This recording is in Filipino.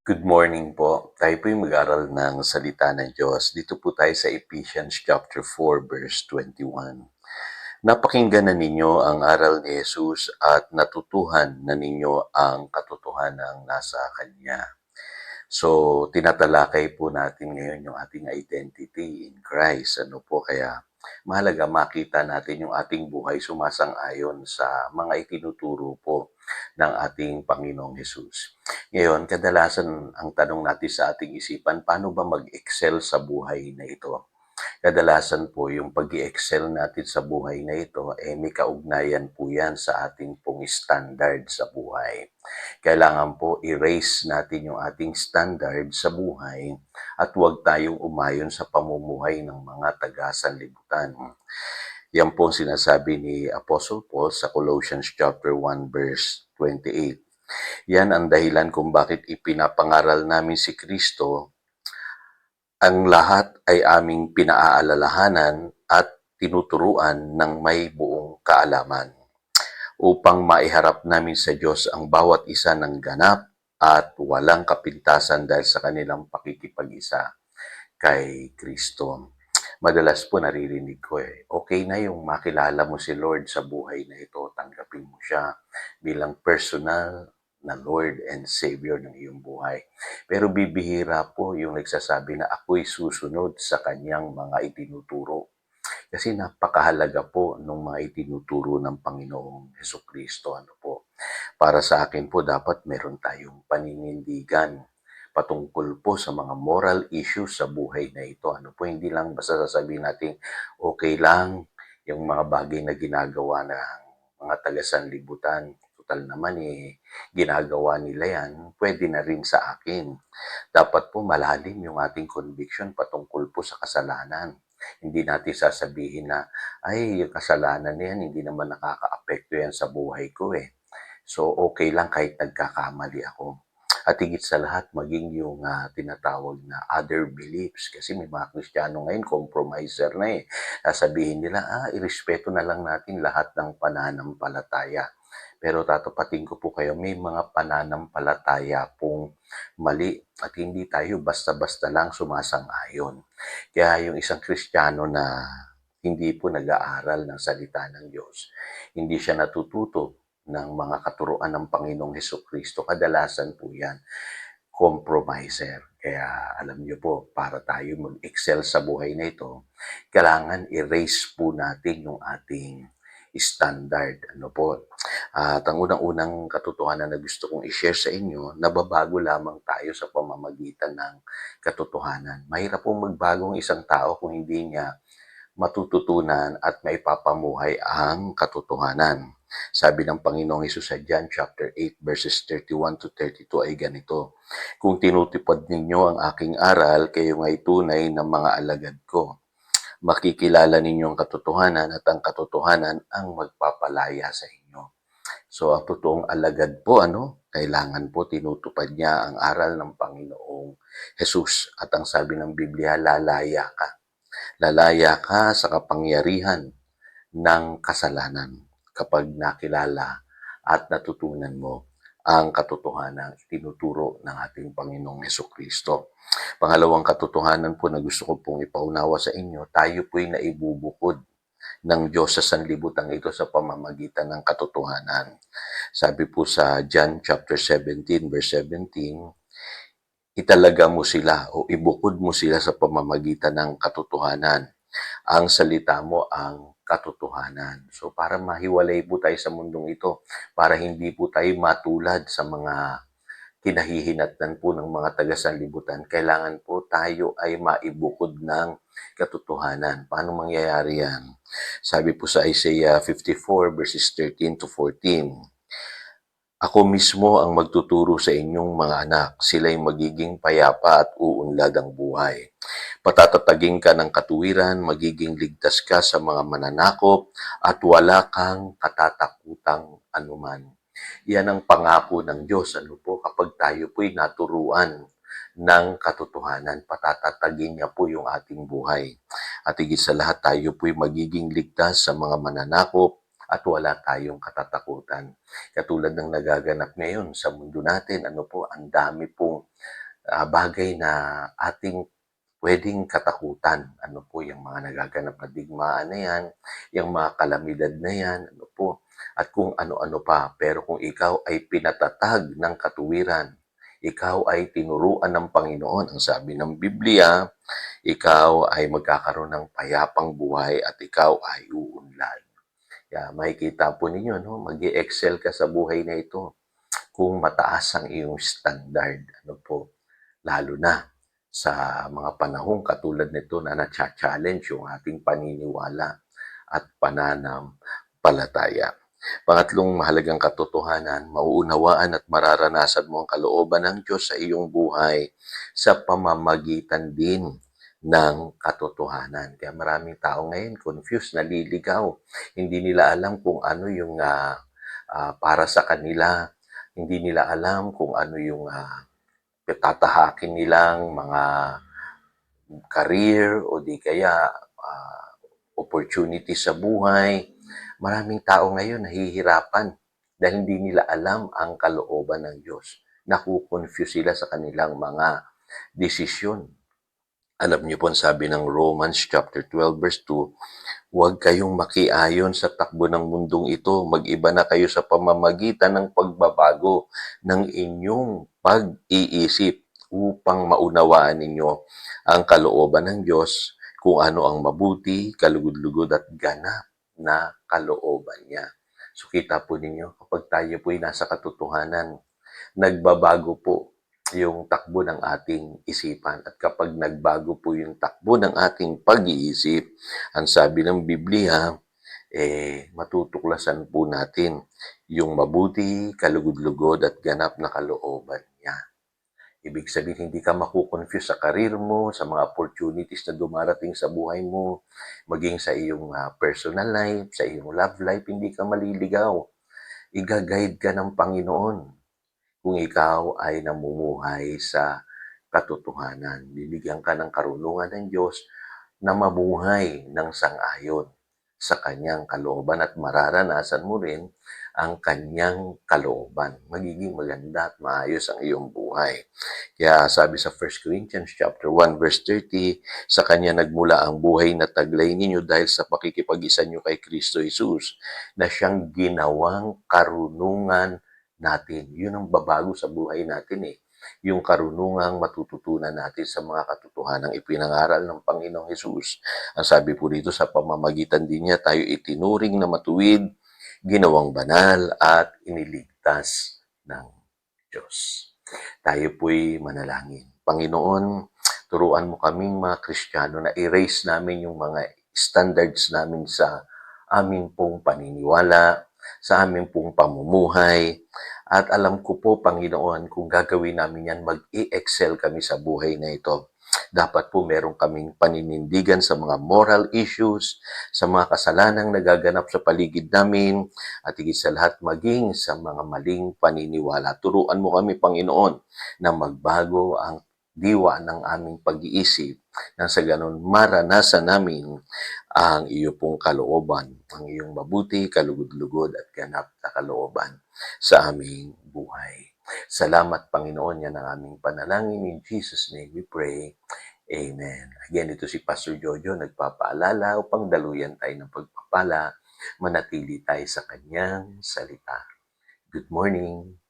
Good morning po. Tayo po'y mag-aral ng salita ng Diyos. Dito po tayo sa Ephesians chapter 4 verse 21. Napakinggan na ninyo ang aral ni Jesus at natutuhan na ninyo ang katotohanang nasa Kanya. So, tinatalakay po natin ngayon yung ating identity in Christ. Kaya mahalaga makita natin yung ating buhay sumasang-ayon sa mga itinuturo po ng ating Panginoong Jesus. Ngayon, kadalasan ang tanong natin sa ating isipan, paano ba mag-excel sa buhay na ito? Kadalasan po yung pag-i-excel natin sa buhay na ito, may kaugnayan po yan sa ating pong standard sa buhay. Kailangan po i-raise natin yung ating standard sa buhay at huwag tayong umayon sa pamumuhay ng mga taga-sanlibutan. Yan po ang sinasabi ni Apostle Paul sa Colossians chapter 1 verse 28. Yan ang dahilan kung bakit ipinapangaral namin si Kristo. Ang lahat ay aming pinaaalalahanan at tinuturuan ng may buong kaalaman upang maiharap namin sa Diyos ang bawat isa ng ganap at walang kapintasan dahil sa kanilang pakikipag-isa kay Kristo. Madalas po naririnig ko okay na yung makilala mo si Lord sa buhay na ito, tanggapin mo siya bilang personal na Lord and Savior ng iyong buhay. Pero bibihira po yung nagsasabi na ako'y susunod sa kanyang mga itinuturo. Kasi napakahalaga po ng mga itinuturo ng Panginoong Hesukristo. Para sa akin po, dapat meron tayong paninindigan patungkol po sa mga moral issues sa buhay na ito. Hindi lang basta sasabihin natin, okay lang yung mga bagay na ginagawa ng mga taga-sanlibutan. Total naman ginagawa nila yan, pwede na rin sa akin. Dapat po malalim yung ating conviction patungkol po sa kasalanan. Hindi natin sasabihin na, ay, yung kasalanan na yan, hindi naman nakaka-apekto yan sa buhay ko So, okay lang kahit nagkakamali ako. At higit sa lahat, maging yung tinatawag na other beliefs. Kasi may mga Kristiyano ngayon, compromiser na Sasabihin nila, irespeto na lang natin lahat ng pananampalataya. Pero tatapatin ko po kayo, may mga pananampalataya pong mali at hindi tayo basta-basta lang sumasang-ayon. Kaya yung isang Kristiyano na hindi po nag-aaral ng salita ng Diyos, hindi siya natututo ng mga katuruan ng Panginoong Hesukristo, kadalasan po yan, compromiser. Kaya alam niyo po, para tayo mag-excel sa buhay na ito, kailangan i-raise po natin yung ating standard. At ang unang-unang katotohanan na gusto kong i-share sa inyo, nababago lamang tayo sa pamamagitan ng katotohanan. Mahirap pong magbago ang isang tao kung hindi niya matututunan at maipapamuhay ang katotohanan. Sabi ng Panginoong Hesus sa John chapter 8 verses 31 to 32 ay ganito, kung tinutupad ninyo ang aking aral, kayo nga'y tunay na mga alagad ko. Makikilala ninyo ang katotohanan at ang katotohanan ang magpapalaya sa inyo. So, ang totoong alagad po, kailangan po tinutupad niya ang aral ng Panginoong Hesus. At ang sabi ng Biblia, lalaya ka. Lalaya ka sa kapangyarihan ng kasalanan kapag nakilala at natutunan mo ang katotohanan tinuturo ng ating Panginoong Hesukristo. Pangalawang katotohanan po na gusto ko pong ipaunawa sa inyo, tayo po'y naibubukod ng Diyos sa sanlibutan ito sa pamamagitan ng katotohanan. Sabi po sa John chapter 17 verse 17, italaga mo sila o ibukod mo sila sa pamamagitan ng katotohanan. Ang salita mo ang katotohanan. So para mahiwalay po tayo sa mundong ito, para hindi po tayo matulad sa mga kinahihinatnan po ng mga taga-sanlibutan, kailangan po tayo ay maibukod ng katotohanan. Paano mangyayari yan? Sabi po sa Isaiah 54 verses 13 to 14, ako mismo ang magtuturo sa inyong mga anak. Sila'y magiging payapa at uunlad ang buhay. Patatatagin ka ng katuwiran, magiging ligtas ka sa mga mananakop, at wala kang katatakutang anuman. Yan ang pangako ng Diyos. Kapag tayo po'y naturuan ng katotohanan, patatatagin niya po yung ating buhay. At higit sa lahat, tayo po'y magiging ligtas sa mga mananakop at wala tayong katatakutan. Katulad ng nagaganap ngayon sa mundo natin, ang dami pong bagay na ating puwedeng katakutan. Yung mga nagaganap na digmaan na yan, yung mga kalamidad na yan, at kung ano-ano pa. Pero kung ikaw ay pinatatag ng katuwiran, ikaw ay tinuruan ng Panginoon, ang sabi ng Biblia, ikaw ay magkakaroon ng payapang buhay at ikaw ay uunlad. Kaya makikita po ninyo, mag-excel ka sa buhay na ito kung mataas ang iyong standard. Lalo na sa mga panahong katulad nito na na-challenge yung ating paniniwala at pananampalataya. Pangatlong mahalagang katotohanan, mauunawaan at mararanasan mo ang kalooban ng Diyos sa iyong buhay sa pamamagitan din ng katotohanan. Kaya maraming tao ngayon confused, naliligaw. Hindi nila alam kung ano yung para sa kanila. Hindi nila alam kung ano yung tatahakin nilang mga career o di kaya opportunity sa buhay. Maraming tao ngayon nahihirapan dahil hindi nila alam ang kalooban ng Diyos. Naku-confuse sila sa kanilang mga desisyon. Alam niyo po ang sabi ng Romans chapter 12 verse 2, huwag kayong makiayon sa takbo ng mundong ito. Mag-iba na kayo sa pamamagitan ng pagbabago ng inyong pag-iisip upang maunawaan ninyo ang kalooban ng Diyos, kung ano ang mabuti, kalugod-lugod at ganap na kalooban niya. So kita po ninyo, kapag tayo po ay nasa katotohanan, nagbabago po yung takbo ng ating isipan. At kapag nagbago po yung takbo ng ating pag-iisip, ang sabi ng Biblia, matutuklasan po natin yung mabuti, kalugod-lugod at ganap na kalooban niya. Ibig sabihin, hindi ka makukonfuse sa karir mo, sa mga opportunities na dumarating sa buhay mo, maging sa iyong personal life, sa iyong love life, hindi ka maliligaw. Iga-guide ka ng Panginoon kung ikaw ay namumuhay sa katotohanan. Bibigyan ka ng karunungan ng Diyos na mamuhay ng sang-ayon sa kanyang kalooban at mararanasan mo rin ang kanyang kalooban. Magiging maganda at maayos ang iyong buhay. Kaya sabi sa 1 Corinthians chapter 1 verse 30, sa kanya nagmula ang buhay na taglay ninyo dahil sa pakikipag-isa nyo kay Kristo Jesus, na siyang ginawang karunungan natin. Yun ang babago sa buhay natin yung karunungang matututunan natin sa mga katotohanang ipinangaral ng Panginoong Hesus. Ang sabi po dito, sa pamamagitan din niya tayo itinuring na matuwid, ginawang banal at iniligtas ng Diyos. Tayo po'y manalangin. Panginoon, turuan mo kaming mga Kristiyano na erase namin yung mga standards namin sa aming pong paniniwala, sa aming pong pamumuhay. At alam ko po, Panginoon, kung gagawin namin yan, mag-i-excel kami sa buhay na ito. Dapat po meron kaming paninindigan sa mga moral issues, sa mga kasalanang nagaganap sa paligid namin, at higit sa lahat maging sa mga maling paniniwala. Turuan mo kami, Panginoon, na magbago ang diwa ng aming pag-iisip nang sa ganon maranasan namin ang iyo pong kalooban, ang iyong mabuti, kalugod-lugod at ganap na kalooban sa aming buhay. Salamat, Panginoon, yan ang aming panalangin. In Jesus' name we pray. Amen. Again, ito si Pastor Jojo, nagpapaalala upang daluyan tayo ng pagpapala, manatili tayo sa kanyang salita. Good morning.